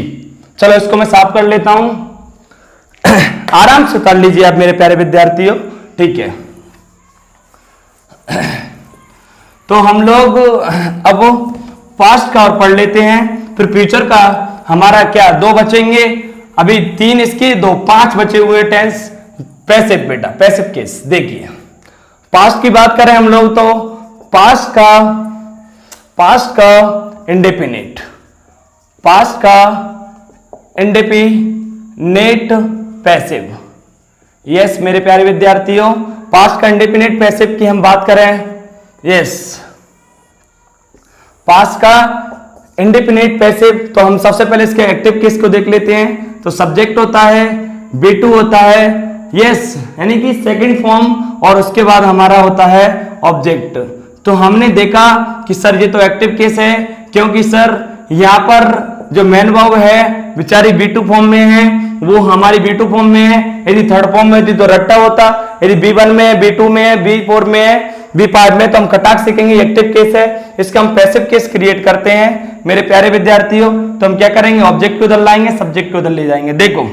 चलो इसको मैं साफ कर लेता हूं, आराम से कर लीजिए आप मेरे प्यारे विद्यार्थियों, ठीक है। तो हम लोग अब पास्ट का और पढ़ लेते हैं, फिर फ्यूचर का हमारा क्या दो बचेंगे, अभी तीन इसकी दो, पांच बचे हुए टेंस पैसिव बेटा, पैसिव केस। देखिए पास्ट की बात करें हम लोग तो पास्ट का इंडेफिनिट, पास्ट का इंडेफिनिट पैसिव। यस मेरे प्यारे विद्यार्थियों, पास्ट का इंडेफिनिट पैसिव की हम बात करें, यस पास्ट का इंडेफिनिट पैसिव, तो हम सबसे पहले इसके एक्टिव केस को देख लेते हैं। तो सब्जेक्ट होता है, B2 होता है, यस यानी कि सेकंड फॉर्म, और उसके बाद हमारा होता है ऑब्जेक्ट। तो हमने देखा कि सर ये तो एक्टिव केस है, क्योंकि सर यहां पर जो मेन वर्ब है बेचारी B2 फॉर्म में है, वो हमारी B2 फॉर्म में है। यदि थर्ड फॉर्म में थी तो रट्टा होता, यदि B1 में है, B2 में है, B4 में है, B5 में, तो हम कटाक सीखेंगे एक्टिव केस है, इसका हम पैसिव केस क्रिएट करते हैं मेरे प्यारे विद्यार्थियों। तो हम क्या करेंगे, ऑब्जेक्ट को उधर लाएंगे, सब्जेक्ट को उधर ले जाएंगे। देखो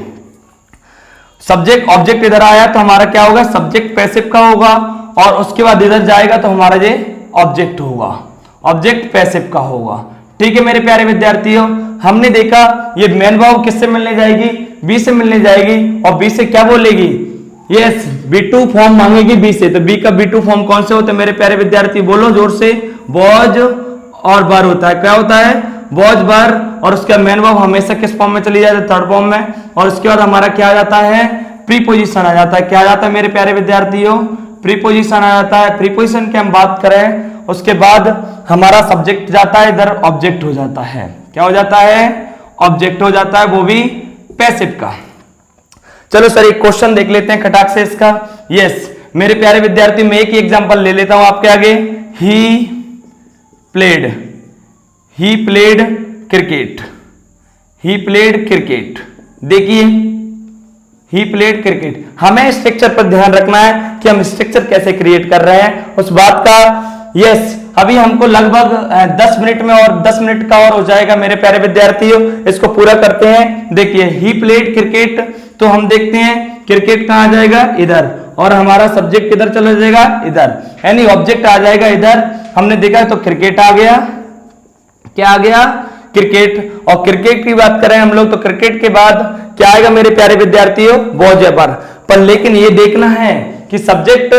सब्जेक्ट ऑब्जेक्ट इधर आया तो हमारा क्या होगा, सब्जेक्ट पैसिव का होगा, और उसके बाद इधर जाएगा तो हमारा ये ऑब्जेक्ट होगा, ऑब्जेक्ट पैसिव का होगा। ठीक है मेरे प्यारे विद्यार्थियों, हमने देखा ये मेन वर्ब किससे मिलने जाएगी, बी से मिलने जाएगी, और बी से क्या बोलेगी, यस B2 फॉर्म मांगेगी बी से। तो बी का B2 फॉर्म कौन से होते हैं मेरे प्यारे विद्यार्थी, बोलो जोर से, बॉज और बर होता है। क्या होता है, बॉज बर, और उसका मेन वर्ब हमेशा किस फॉर्म में चली जाती है, थर्ड फॉर्म में, और उसके बाद हमारा क्या आ जाता है, प्रीपोजिशन आ जाता है। क्या आ जाता है मेरे प्यारे विद्यार्थियों, प्रीपोजिशन आ जाता है। प्रीपोजिशन की हम बात करें, उसके बाद हमारा सब्जेक्ट जाता है इधर, ऑब्जेक्ट हो जाता है। क्या हो जाता है, ऑब्जेक्ट हो जाता है, वो भी पैसिव का। चलो सर एक क्वेश्चन देख लेते हैं खटाक से इसका। यस मेरे प्यारे विद्यार्थी, मैं एक ही एग्जांपल ले लेता हूं आपके आगे। He played cricket, he played cricket. देखिए ही प्लेड क्रिकेट, हमें स्ट्रक्चर पर ध्यान रखना है कि हम स्ट्रक्चर कैसे क्रिएट कर रहे हैं उस बात का। यस अभी हमको लगभग 10 मिनट में, और 10 मिनट का और हो जाएगा मेरे प्यारे विद्यार्थियों, इसको पूरा करते हैं। देखिए ही प्लेड क्रिकेट, तो हम देखते हैं क्रिकेट कहां आ जाएगा, इधर, और हमारा सब्जेक्ट किधर चला जाएगा, इधर, यानी ऑब्जेक्ट आ जाएगा इधर। हमने देखा तो क्रिकेट आ गया, क्या आ गया, क्रिकेट। और क्रिकेट की बात करें हम लोग तो क्रिकेट के बाद क्या आएगा मेरे प्यारे विद्यार्थियों, बॉज या पर लेकिन ये देखना है कि सब्जेक्ट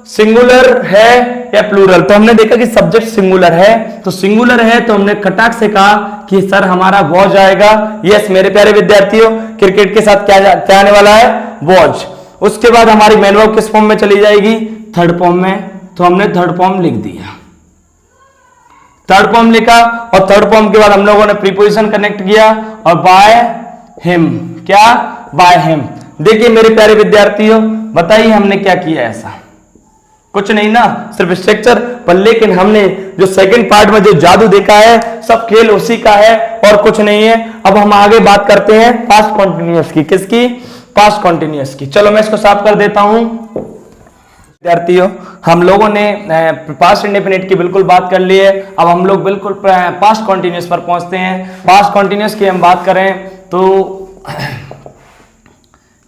सिंगुलर है या प्लूरल। तो हमने देखा कि सब्जेक्ट सिंगुलर है, तो सिंगुलर है तो हमने खटाक से कहा कि सर हमारा वॉज आएगा। यस मेरे प्यारे विद्यार्थियों, क्रिकेट के साथ क्या आने वाला है, वॉज। उसके बाद हमारी मेन वर्ब किस फॉर्म में चली जाएगी, थर्ड फॉर्म में, तो हमने थर्ड फॉर्म लिख दिया, थर्ड फॉर्म लिखा, और थर्ड फॉर्म के बाद हम लोगों ने प्रीपोजिशन कनेक्ट किया, और बाय हिम, क्या, बाय हिम। देखिए मेरे प्यारे विद्यार्थियों, बताइए हमने क्या किया, ऐसा कुछ नहीं ना, सिर्फ स्ट्रक्चर पर, लेकिन हमने जो सेकंड पार्ट में जो जादू देखा है, सब खेल उसी का है और कुछ नहीं है। अब हम आगे बात करते हैं पास्ट कॉन्टिन्यूअस की, किसकी, पास्ट कॉन्टिन्यूअस की। चलो मैं इसको साफ कर देता हूं। विद्यार्थियों हम लोगों ने पास्ट इंडेफिनिट की बिल्कुल बात कर ली है, अब हम लोग बिल्कुल पास्ट कॉन्टिन्यूअस पर पहुंचते हैं। पास्ट कॉन्टिन्यूअस की हम बात करें तो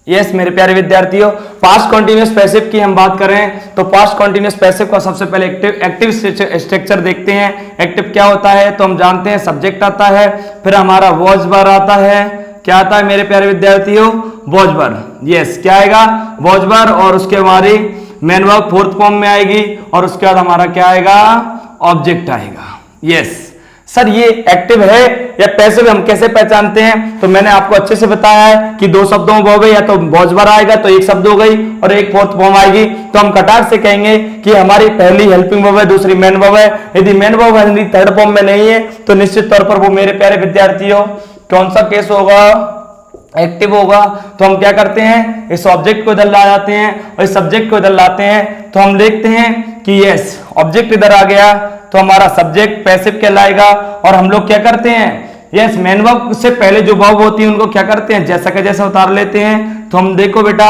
यस मेरे प्यारे विद्यार्थियों, पास्ट कॉन्टिन्यूअस पैसिव की हम बात करें तो पास्ट कॉन्टिन्यूअस पैसिव का सबसे पहले एक्टिव स्ट्रक्चर देखते हैं। एक्टिव क्या होता है तो हम जानते हैं सब्जेक्ट आता है, फिर हमारा वॉज वर आता है, क्या आता है मेरे प्यारे विद्यार्थियों, वॉज वर। यस क्या आएगा, वॉज वर, और उसके हमारी मेन वर्ब फोर्थ फॉर्म में आएगी, और उसके बाद हमारा क्या आएगा, ऑब्जेक्ट आएगा। यस सर ये एक्टिव है या पैसिव हम कैसे पहचानते हैं, तो मैंने आपको अच्छे से बताया है कि दो शब्दों में वर्ब है, या तो वॉज वर आएगा तो एक शब्द हो गई, और एक फोर्थ फॉर्म आएगी। तो हम कटार से कहेंगे कि हमारी पहली हेल्पिंग वर्ब है, दूसरी मेन वर्ब है। यदि मेन वर्ब यदि थर्ड फॉर्म में नहीं है तो निश्चित तौर पर वो मेरे प्यारे विद्यार्थियों कौन सा केस होगा, एक्टिव होगा तो हम क्या करते हैं, इस ऑब्जेक्ट को इधर ला जाते हैं और इस सब्जेक्ट को इधर लाते हैं। तो हम देखते हैं कि यस ऑब्जेक्ट इधर आ गया तो हमारा सब्जेक्ट पैसिव कहलाएगा। और हम लोग क्या करते हैं, यस मेन वर्ब से पहले जो वर्ब होती है उनको क्या करते हैं, जैसा का जैसा उतार लेते हैं। तो हम देखो बेटा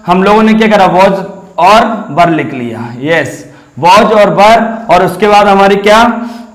हम लोगों ने क्या करा, वॉज और वर लिख लिया। यस वॉज और वर, और उसके बाद हमारी क्या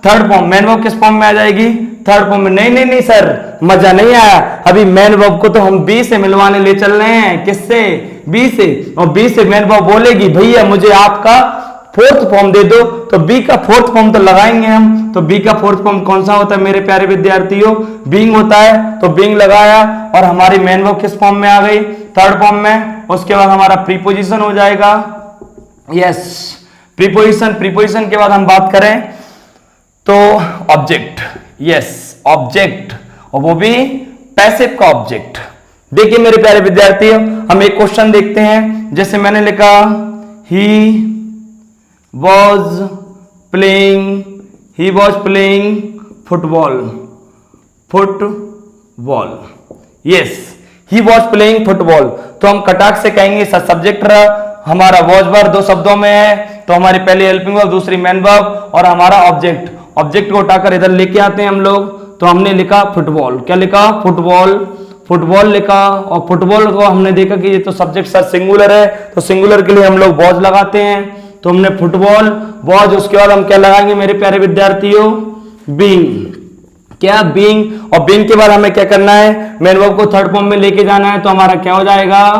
थर्ड फॉर्म, मेन वर्ब किस फॉर्म में आ जाएगी, थर्ड फॉर्म में। नहीं सर मजा नहीं आया, अभी मेन वर्ब को तो हम बी से मिलवाने ले चल रहे हैं। किससे, बी से। और बी से मेन वर्ब बोलेगी भैया मुझे आपका फोर्थ फॉर्म दे दो, तो बी का फोर्थ फॉर्म तो लगाएंगे हम। तो बी का फोर्थ फॉर्म कौन सा होता है मेरे प्यारे विद्यार्थियों, बीइंग होता है। तो बीइंग लगाया और हमारी मेन वर्ब किस फॉर्म में आ गई, थर्ड फॉर्म में। उसके बाद हमारा प्रीपोजिशन हो जाएगा। यस प्रीपोजिशन, प्रीपोजिशन के बाद हम बात करें तो ऑब्जेक्ट। यस ऑब्जेक्ट, और वो भी पैसिव का ऑब्जेक्ट। देखिए मेरे प्यारे विद्यार्थियों हम एक क्वेश्चन देखते हैं। जैसे मैंने लिखा he was playing football, football. Yes he was playing football. तो हम कटाक से कहेंगे सब्जेक्ट रहा हमारा वॉज वर्ब दो शब्दों में है, तो हमारी पहली हेल्पिंग वर्ब दूसरी मेन वर्ब और हमारा ऑब्जेक्ट। ऑब्जेक्ट को उठाकर इधर लेके आते हैं हम लोग। तो हमने लिखा फुटबॉल, क्या लिखा, फुटबॉल, फुटबॉल लिखा। और फुटबॉल को हमने देखा कि ये तो सब्जेक्ट सर सिंगुलर है, तो सिंगुलर के लिए हम लोग वॉज लगाते हैं। तो हमने फुटबॉल वॉज, उसके बाद हम क्या लगाएंगे मेरे प्यारे विद्यार्थियों, बीइंग, क्या बीइंग। और बीइंग के बाद हमें क्या करना है, मेन वर्ब को थर्ड फॉर्म में लेके जाना है। तो हमारा क्या हो जाएगा,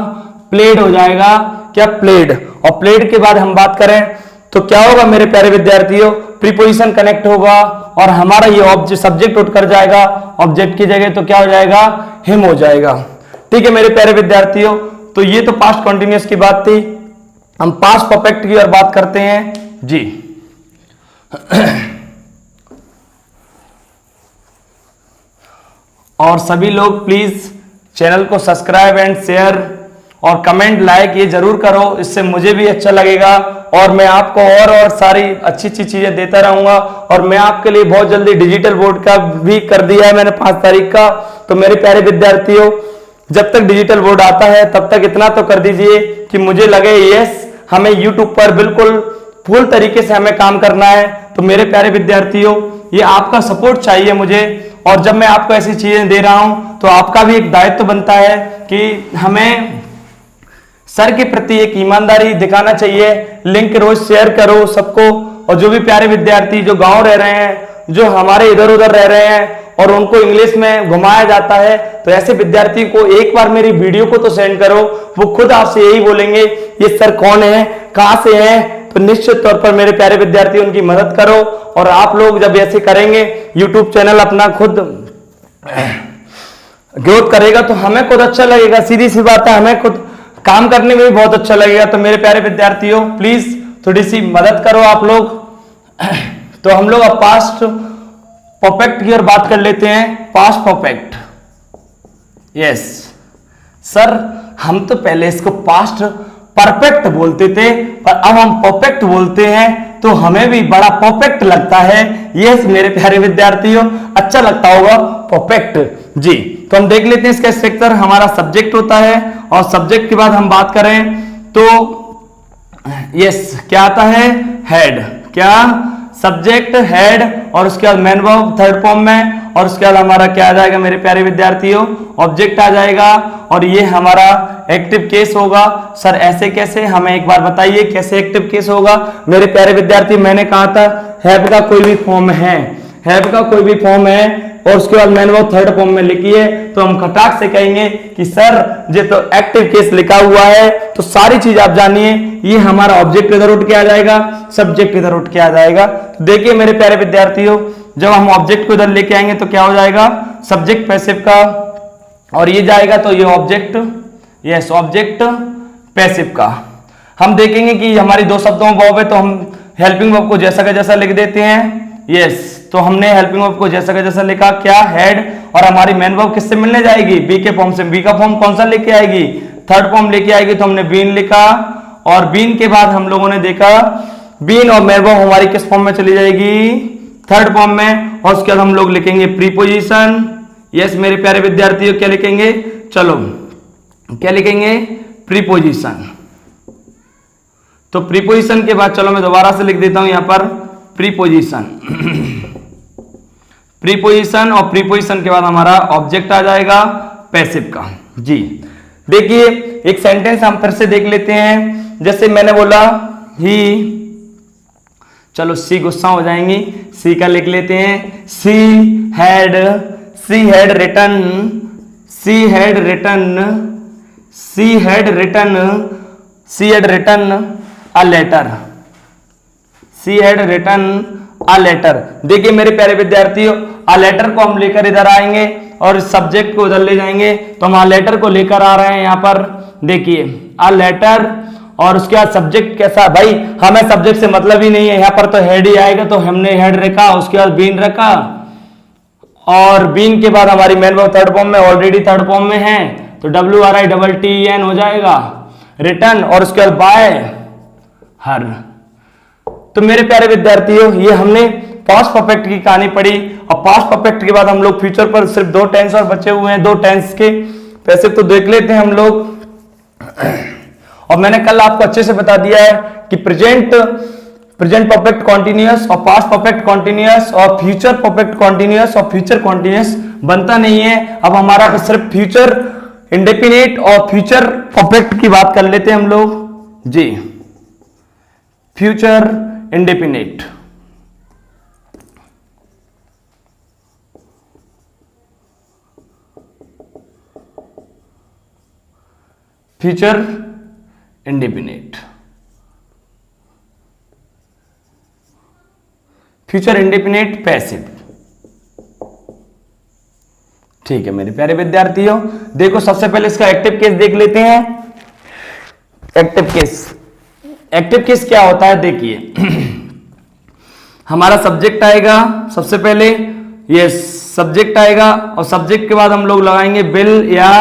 प्लेड हो जाएगा, क्या प्लेड। और प्लेड के बाद हम बात करें तो क्या होगा मेरे प्यारे विद्यार्थियों, प्रीपोजिशन कनेक्ट होगा और हमारा ये ऑब्जेक्ट सब्जेक्ट उठ कर जाएगा ऑब्जेक्ट की जगह, तो क्या हो जाएगा, हिम हो जाएगा। ठीक है मेरे प्यारे विद्यार्थियों, तो ये तो पास्ट कंटिन्यूअस की बात थी। हम पास्ट परफेक्ट की ओर बात करते हैं जी। और सभी लोग प्लीज चैनल को सब्सक्राइब एंड शेयर और कमेंट लाइक ये जरूर करो, इससे मुझे भी अच्छा लगेगा और मैं आपको और सारी अच्छी अच्छी चीजें देता रहूंगा। और मैं आपके लिए बहुत जल्दी डिजिटल बोर्ड का भी कर दिया है मैंने 5 तारीख का। तो मेरे प्यारे विद्यार्थियों जब तक डिजिटल बोर्ड आता है तब तक इतना तो कर दीजिए कि मुझे लगे यस हमें यूट्यूब पर बिल्कुल फुल तरीके से हमें काम करना है। तो मेरे प्यारे विद्यार्थियों ये आपका सपोर्ट चाहिए मुझे, और जब मैं आपको ऐसी चीजें दे रहा हूं तो आपका भी एक दायित्व बनता है कि हमें सर के प्रति एक ईमानदारी दिखाना चाहिए। लिंक रोज शेयर करो सबको। और जो भी प्यारे विद्यार्थी जो गांव रह रहे हैं, जो हमारे इधर उधर रह रहे हैं और उनको इंग्लिश में घुमाया जाता है, तो ऐसे विद्यार्थी को एक बार मेरी वीडियो को तो सेंड करो। वो खुद आपसे यही बोलेंगे ये सर कौन है, कहां से है। तो निश्चित तौर पर मेरे प्यारे विद्यार्थी उनकी मदद करो। और आप लोग जब ऐसे करेंगे यूट्यूब चैनल अपना खुद ग्रोथ करेगा तो हमें खुद अच्छा लगेगा। सीधी सी बात है, हमें खुद काम करने में भी बहुत अच्छा लगेगा। तो मेरे प्यारे विद्यार्थियों प्लीज थोड़ी सी मदद करो आप लोग। तो हम लोग अब पास्ट परफेक्ट की ओर बात कर लेते हैं। पास्ट परफेक्ट, यस सर हम तो पहले इसको पास्ट परफेक्ट बोलते थे पर अब हम परफेक्ट बोलते हैं तो हमें भी बड़ा परफेक्ट लगता है। यस मेरे प्यारे विद्यार्थियों अच्छा लगता होगा परफेक्ट जी। तो हम देख लेते हैं इसका स्ट्रक्चर। हमारा सब्जेक्ट होता है और सब्जेक्ट के बाद हम बात करें तो यस क्या आता है, हेड, क्या सब्जेक्ट हेड, और उसके बाद मेन वर्ब थर्ड फॉर्म में, और उसके बाद हमारा क्या आ जाएगा मेरे प्यारे विद्यार्थियों, ऑब्जेक्ट आ जाएगा। और ये हमारा एक्टिव केस होगा। सर ऐसे कैसे, हमें एक बार बताइए कैसे एक्टिव केस होगा। मेरे प्यारे विद्यार्थी मैंने कहा था हैव का कोई भी फॉर्म है, हैव का कोई भी फॉर्म है और उसके बाद मैंने वो थर्ड फॉर्म में लिखी है, तो हम खटाक से कहेंगे कि सर ये तो एक्टिव केस लिखा हुआ है। तो सारी चीज आप जानिए, ये हमारा ऑब्जेक्ट इधर उठ के आ जाएगा, सब्जेक्ट इधर उठ के आ जाएगा। तो देखिए मेरे प्यारे विद्यार्थियों जब हम ऑब्जेक्ट को इधर लेके आएंगे तो क्या हो जाएगा, सब्जेक्ट पैसिव का, और ये जाएगा तो ये ऑब्जेक्ट, यस ऑब्जेक्ट पैसिव का। हम देखेंगे कि हमारी दो शब्दों में वर्ब है तो हम हेल्पिंग वर्ब को जैसा का जैसा लिख देते हैं। यस तो हमने हेल्पिंग वर्ब को जैसा का जैसा लिखा, क्या हेड, और हमारी मेन वर्ब किससे मिलने जाएगी, बी के फॉर्म से। बी का फॉर्म कौन सा लेके आएगी, थर्ड फॉर्म लेके आएगी। तो हमने बीन लिखा और बीन के बाद हम लोगों ने देखा बीन और मेन वर्ब हमारी किस फॉर्म में चली जाएगी, थर्ड फॉर्म में। और उसके बाद हम लोग लिखेंगे प्रीपोजिशन। यस मेरे प्यारे विद्यार्थियों क्या लिखेंगे, चलो क्या लिखेंगे, प्रीपोजिशन। तो प्रीपोजिशन के बाद चलो मैं दोबारा से लिख देता हूं यहां पर प्रीपोजिशन। प्रीपोजिशन और प्रीपोजिशन के बाद हमारा ऑब्जेक्ट आ जाएगा पैसिव का। जी देखिए एक सेंटेंस हम फिर से देख लेते हैं। जैसे मैंने बोला ही, चलो सी गुस्सा हो जाएंगी, सी का लिख लेते हैं she had written a letter. देखिए मेरे प्यारे विद्यार्थियों, अ लेटर को हम लेकर इधर आएंगे और सब्जेक्ट को उधर ले जाएंगे, तो हम अ लेटर को लेकर आ रहे हैं यहां पर। देखिए अ लेटर और उसके बाद सब्जेक्ट कैसा, भाई हमें सब्जेक्ट से मतलब ही नहीं है, यहां पर तो हेड ही आएगा, तो हमने हेड रखा, उसके बाद बीन रखा, और बीन के बाद हमारी मेन वर्ब थर्ड फॉर्म में, ऑलरेडी थर्ड फॉर्म में है, तो WRITTEN हो जाएगा रिटर्न, और उसके बाद बाय हर। तो मेरे प्यारे विद्यार्थियों ये हमने पास्ट परफेक्ट की कहानी पढ़ी, और पास्ट परफेक्ट के बाद हम लोग फ्यूचर पर सिर्फ 2 टेंस और बचे हुए हैं, 2 टेंस के पैसे तो देख लेते हैं हम लोग। और मैंने कल आपको अच्छे से बता दिया है कि प्रेजेंट परफेक्ट कॉन्टिन्यूअस और पास्ट परफेक्ट कॉन्टिन्यूअस और फ्यूचर परफेक्ट कॉन्टिन्यूअस और फ्यूचर कॉन्टिन्यूअस बनता नहीं है। अब हमारा सिर्फ फ्यूचर इंडेफिनिट और फ्यूचर परफेक्ट की बात कर लेते हैं हम लोग। जी future indefinite, future indefinite, future indefinite passive. ठीक है मेरे प्यारे विद्यार्थियों, देखो सबसे पहले इसका एक्टिव केस देख लेते हैं। एक्टिव केस क्या होता है, देखिए हमारा सब्जेक्ट आएगा सबसे पहले, ये सब्जेक्ट आएगा, और सब्जेक्ट के बाद हम लोग लगाएंगे बिल या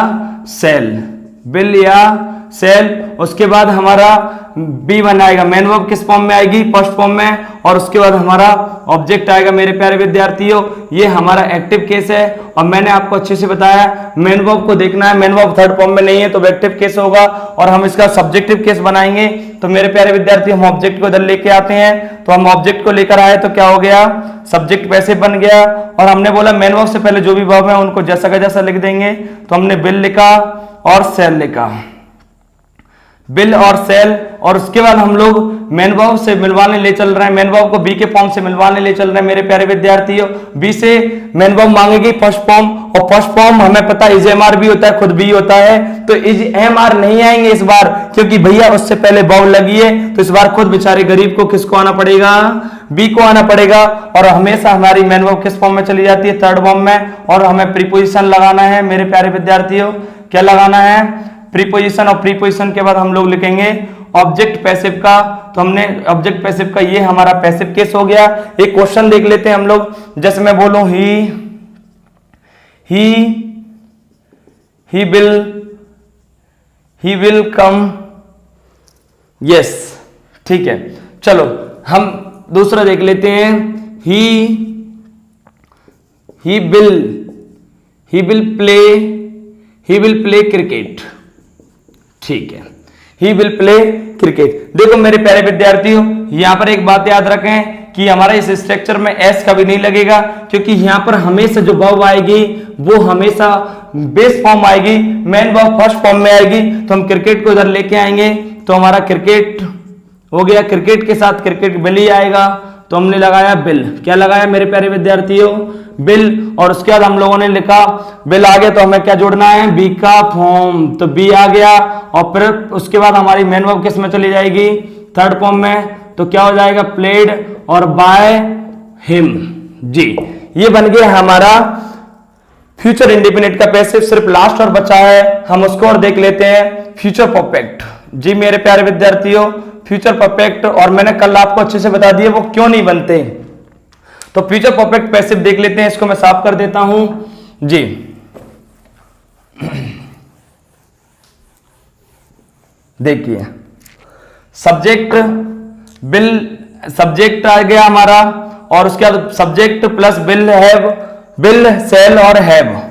सेल, उसके बाद हमारा बी बनाएगा, मेन वर्ब किस फॉर्म में आएगी, फर्स्ट फॉर्म में, और उसके बाद हमारा ऑब्जेक्ट आएगा। मेरे प्यारे विद्यार्थियों ये हमारा एक्टिव केस है, और मैंने आपको अच्छे से बताया मेन वर्ब को देखना है, मेन वर्ब थर्ड फॉर्म में नहीं है तो एक्टिव केस होगा, और हम इसका सब्जेक्टिव केस बनाएंगे। तो मेरे प्यारे विद्यार्थी हम ऑब्जेक्ट को इधर लेके आते हैं, तो हम ऑब्जेक्ट को लेकर आए तो क्या हो गया, सब्जेक्ट पैसिव बन गया, और हमने बोला मेन वर्ब से पहले जो भी वर्ब है उनको जैसा का जैसा लिख देंगे, तो हमने बिल लिखा और सेल लिखा, बिल और सेल, और उसके बाद हम लोग मेन वर्ब से मिलवाने ले चल रहे हैं, मेन वर्ब को बी के फॉर्म से मिलवाने ले चल रहे हैं। मेरे प्यारे विद्यार्थियों बी से मेन वर्ब मांगेगी फर्स्ट फॉर्म, और फर्स्ट फॉर्म हमें पता है इज एम आर भी होता है, खुद भी होता है, तो इज एम आर नहीं आएंगे इस बार, क्योंकि भैया उससे पहले वर्ब लगी है, तो इस बार खुद बेचारे गरीब को किसको आना पड़ेगा, बी को आना पड़ेगा। और हमेशा हमारी मेन वर्ब किस फॉर्म में चली जाती है, थर्ड फॉर्म में, और हमें प्रीपोजिशन लगाना है। मेरे प्यारे विद्यार्थियों क्या लगाना है, प्रीपोजिशन, और प्रीपोजिशन के बाद हम लोग लिखेंगे ऑब्जेक्ट पैसिव का। तो हमने ऑब्जेक्ट पैसिव का, ये हमारा पैसिव केस हो गया। एक क्वेश्चन देख लेते हैं हम लोग, जैसे मैं बोलूं ही विल कम, यस ठीक है। चलो हम दूसरा देख लेते हैं, ही विल प्ले क्रिकेट, ठीक है, ही विल प्ले क्रिकेट। देखो मेरे प्यारे विद्यार्थियों यहां पर एक बात याद रखें कि हमारा इस स्ट्रक्चर में एस कभी नहीं लगेगा, क्योंकि यहां पर हमेशा जो वर्ब आएगी वो हमेशा बेस फॉर्म आएगी, मेन वर्ब फर्स्ट फॉर्म में आएगी। तो हम क्रिकेट को इधर लेके आएंगे, तो हमारा क्रिकेट हो गया, क्रिकेट के साथ क्रिकेट बिल ही आएगा, तो हमने लगाया बिल। क्या लगाया मेरे प्यारे विद्यार्थियों, बिल, और उसके बाद हम लोगों ने लिखा बिल आ गया, तो हमें क्या जोड़ना है, बी का फॉर्म, तो बी आ गया, और फिर उसके बाद हमारी मेन वर्ब किस में चली जाएगी, थर्ड फॉर्म में, तो क्या हो जाएगा, प्लेड और बाय हिम। जी ये बन गया हमारा फ्यूचर इंडेफिनिट का पैसिव। सिर्फ लास्ट और बचा है, हम उसको और देख लेते हैं, फ्यूचर परफेक्ट। जी मेरे प्यारे विद्यार्थियों फ्यूचर परफेक्ट, और मैंने कल आपको अच्छे से बता दिया वो क्यों नहीं बनते। तो फ्यूचर परफेक्ट पैसिव देख लेते हैं, इसको मैं साफ कर देता हूं। जी देखिए सब्जेक्ट बिल, सब्जेक्ट आ गया हमारा, और उसके बाद subject plus will, have, will shall और हैव।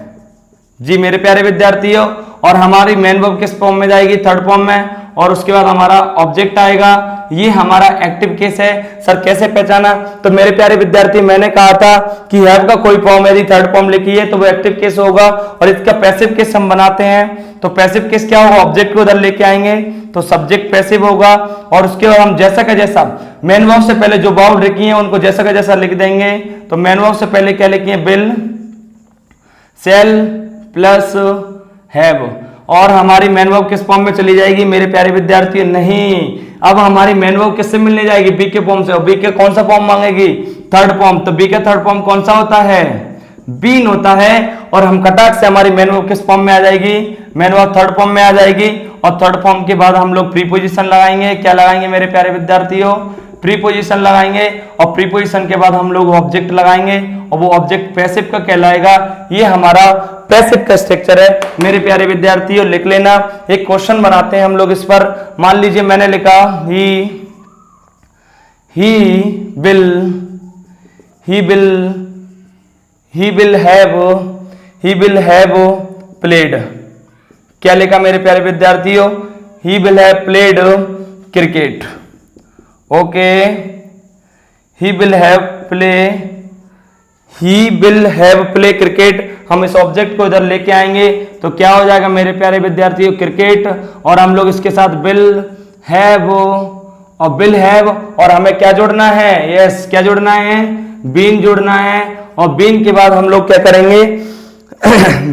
जी मेरे प्यारे विद्यार्थियों, और हमारी मेन वर्ब किस फॉर्म में जाएगी, थर्ड फॉर्म में, और उसके बाद हमारा ऑब्जेक्ट आएगा। ये हमारा एक्टिव केस है। सर कैसे पहचाना? तो मेरे प्यारे विद्यार्थी मैंने कहा था कि हैव का कोई फॉर्म यदि थर्ड फॉर्म लिखी है तो वो एक्टिव केस होगा, और इसका पैसिव केस हम बनाते हैं। तो पैसिव केस क्या होगा, ऑब्जेक्ट को उधर लेके आएंगे तो सब्जेक्ट पैसिव होगा, और उसके बाद हम जैसा का जैसा मेन वर्ब से पहले जो बाउंड लिखी है उनको जैसा का जैसा लिख देंगे। तो मेन वर्ब से पहले क्या लिखी है, विल, शैल प्लस हैव, और हमारी मेन वर्ब किस फॉर्म में चली जाएगी मेरे प्यारे विद्यार्थियों? नहीं, अब हमारी मेन वर्ब किससे मिलने जाएगी, बी के फॉर्म से, और बी के कौन सा फॉर्म मांगेगी, थर्ड फॉर्म। तो बी का थर्ड फॉर्म कौन सा होता है, बीन होता है, और हम कटाक से हमारी मेन वर्ब किस फॉर्म में आ जाएगी, मेन वर्ब थर्ड फॉर्म में आ जाएगी। और थर्ड फॉर्म के बाद हम लोग प्रीपोजिशन लगाएंगे। क्या लगाएंगे मेरे प्यारे विद्यार्थियों, प्रीपोजिशन लगाएंगे, और प्रीपोजिशन के बाद हम लोग ऑब्जेक्ट लगाएंगे, और वो ऑब्जेक्ट पैसिव का कहलाएगा। ये हमारा पैसिव का स्ट्रक्चर है मेरे प्यारे विद्यार्थियों, लिख लेना। एक क्वेश्चन बनाते हैं हम लोग इस पर। मान लीजिए मैंने लिखा he will have played। क्या लिखा मेरे प्यारे विद्यार्थियों, he will have played cricket। Okay, he will have play cricket। हम इस ऑब्जेक्ट को इधर लेके आएंगे तो क्या हो जाएगा मेरे प्यारे विद्यार्थियों, क्रिकेट, और हम लोग इसके साथ will have, और will have, और हमें क्या जोड़ना है, यस क्या जोड़ना है, बीन जोड़ना है। और बीन के बाद हम लोग क्या करेंगे,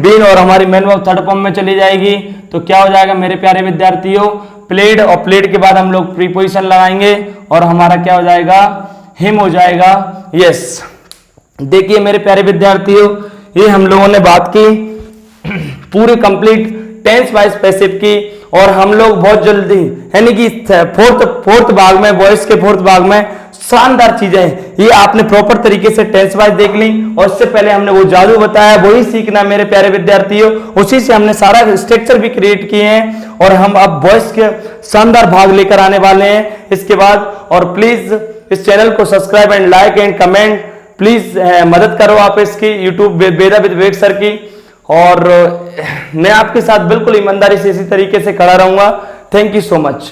बीन, और हमारी मेन वर्ब थर्ड फॉर्म में चली जाएगी। तो क्या हो जाएगा मेरे प्यारे विद्यार्थियों, प्लेड, और प्लेड के बाद हम लोग प्रीपोजिशन लगाएंगे, और हमारा क्या हो जाएगा, हिम हो जाएगा। यस, देखिए मेरे प्यारे विद्यार्थियों, ये हम लोगों ने बात की पूरी कंप्लीट टेंस वाइज पैसिव की, और हम लोग बहुत जल्दी यानी कि फोर्थ भाग में, वॉइस के फोर्थ भाग में शानदार चीजें ये आपने प्रॉपर तरीके से टेंस वाइज देख ली। और इससे पहले हमने वो जादू बताया, वही सीखना मेरे प्यारे विद्यार्थियों, उसी से हमने सारा स्ट्रक्चर भी क्रिएट किए हैं, और हम अब वॉइस के शानदार भाग लेकर आने वाले हैं इसके बाद। और प्लीज इस चैनल को subscribe and like and comment please मदद करो आप इसकी, YouTube Veda with Vivek sir की, और मैं आपके साथ बिल्कुल ईमानदारी से इसी तरीके से खड़ा रहूंगा। Thank you so much.